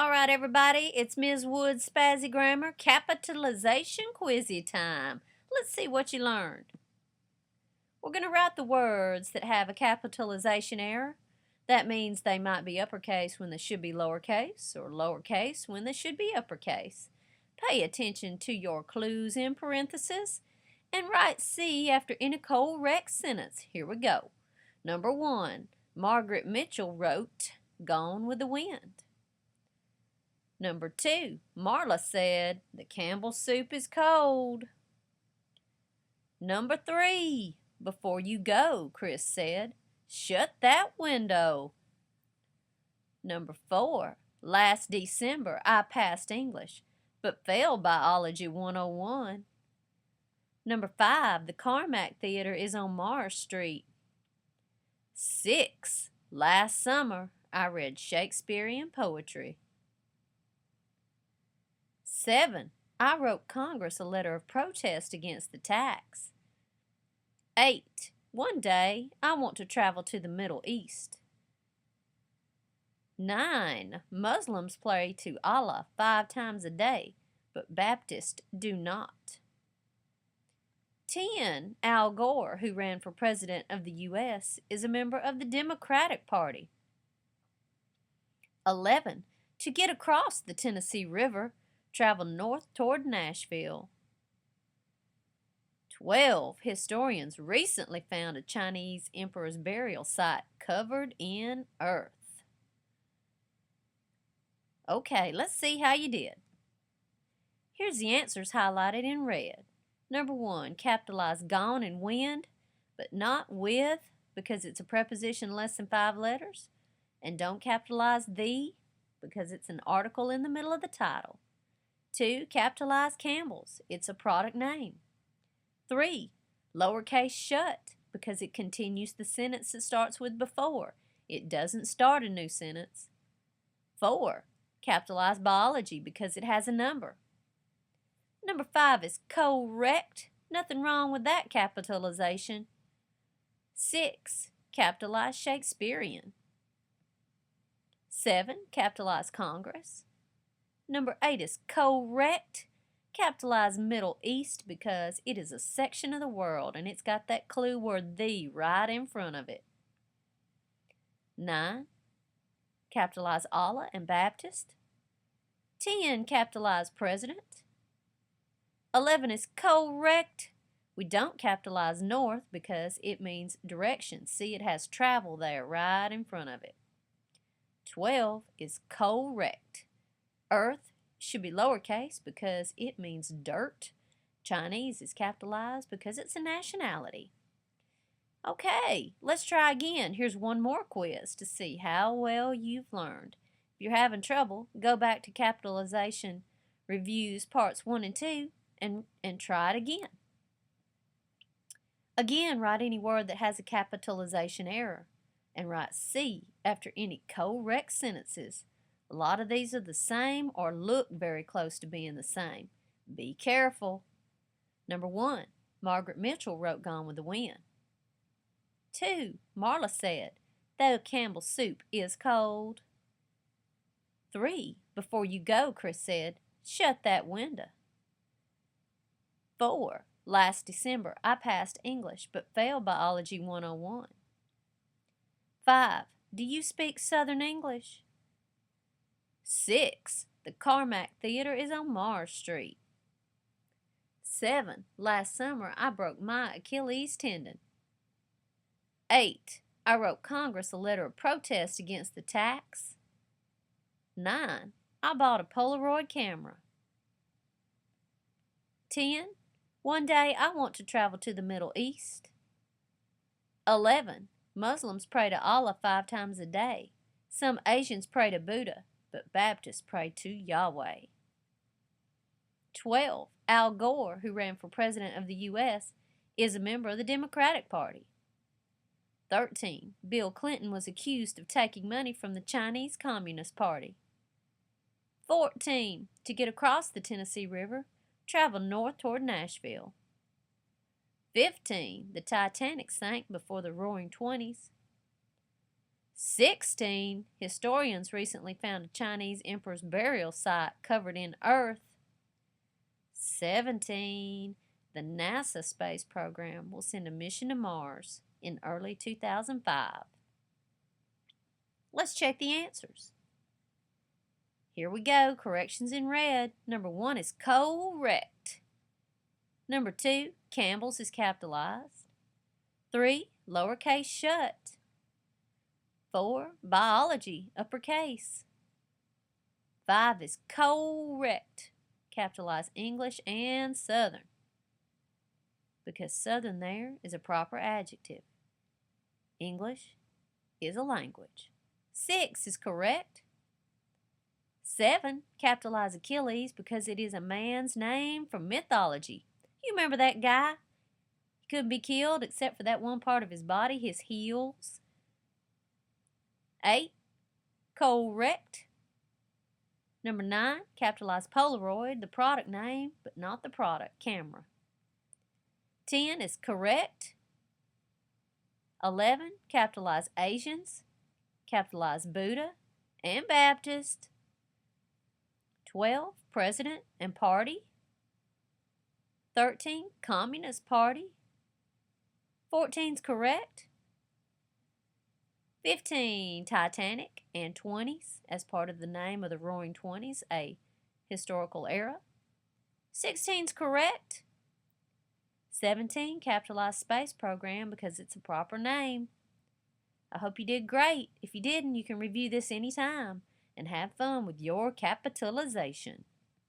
All right, everybody, it's Ms. Wood's Spazzy Grammar Capitalization Quizzy time. Let's see what you learned. We're going to write the words that have a capitalization error. That means they might be uppercase when they should be lowercase, or lowercase when they should be uppercase. Pay attention to your clues in parentheses and write C after any correct sentence. Here we go. Number 1, Margaret Mitchell wrote, "Gone with the Wind." Number 2, Marla said, "The Campbell soup is cold." Number 3, "Before you go," Chris said, "shut that window." Number 4, "Last December I passed English, but failed Biology 101. Number 5, "The Carmack Theater is on Mars Street." 6, "Last summer I read Shakespearean poetry." 7, "I wrote Congress a letter of protest against the tax." 8, "One day I want to travel to the Middle East." 9, "Muslims pray to Allah 5 times a day, but Baptists do not." 10, "Al Gore, who ran for president of the U.S., is a member of the Democratic Party." 11, "To get across the Tennessee River, travel north toward Nashville." 12, "Historians recently found a Chinese emperor's burial site covered in earth." Okay, let's see how you did. Here's the answers highlighted in red. Number 1, capitalize gone and wind, but not with because it's a preposition less than 5 letters. And don't capitalize the because it's an article in the middle of the title. 2, capitalize Campbell's. It's a product name. 3, lowercase shut because it continues the sentence that starts with before. It doesn't start a new sentence. 4, capitalize biology because it has a number. Number 5 is correct. Nothing wrong with that capitalization. 6, capitalize Shakespearean. 7, capitalize Congress. Number 8 is correct. Capitalize Middle East because it is a section of the world and it's got that clue word "the" right in front of it. 9, capitalize Allah and Baptist. 10, capitalize President. 11 is correct. We don't capitalize north because it means direction. See, it has travel there right in front of it. 12 is correct. Earth should be lowercase because it means dirt. Chinese is capitalized because it's a nationality. Okay, let's try again. Here's one more quiz to see how well you've learned. If you're having trouble, go back to Capitalization Reviews Parts 1 and 2 and try it again. Again, write any word that has a capitalization error and write C after any correct sentences. A lot of these are the same or look very close to being the same. Be careful. Number 1, Margaret Mitchell wrote "Gone with the Wind." 2, Marla said, "The Campbell soup is cold." 3, "Before you go," Chris said, "shut that window." 4, "Last December I passed English but failed Biology 101. 5, "Do you speak Southern English?" 6, "The Carmack Theater is on Mars Street." 7, "Last summer I broke my Achilles tendon." 8, "I wrote Congress a letter of protest against the tax." 9, "I bought a Polaroid camera." 10, "One day I want to travel to the Middle East." 11, "Muslims pray to Allah 5 times a day. Some Asians pray to Buddha, but Baptists pray to Yahweh." 12, "Al Gore, who ran for president of the U.S., is a member of the Democratic Party." 13, "Bill Clinton was accused of taking money from the Chinese Communist Party." 14, "To get across the Tennessee River, travel north toward Nashville." 15, "The Titanic sank before the Roaring Twenties." 16. Historians recently found a Chinese emperor's burial site covered in earth. 17. The NASA space program will send a mission to Mars in early 2005. Let's check the answers. Here we go. Corrections in red. Number 1 is correct. Number 2, Campbell's is capitalized. 3, lowercase shut. 4, biology, uppercase. 5 is correct. Capitalize English and Southern, because Southern there is a proper adjective. English is a language. 6 is correct. 7, capitalize Achilles because it is a man's name from mythology. You remember that guy? He couldn't be killed except for that one part of his body, his heels. 8, correct. Number 9, capitalize Polaroid, the product name, but not the product, camera. 10 is correct. 11, capitalize Asians, capitalize Buddha and Baptist. 12, president and party. 13, Communist Party. 14 is correct. 15, Titanic and 20s as part of the name of the Roaring Twenties, a historical era. 16 is correct. 17, capitalized space program because it's a proper name. I hope you did great. If you didn't, you can review this anytime and have fun with your capitalization.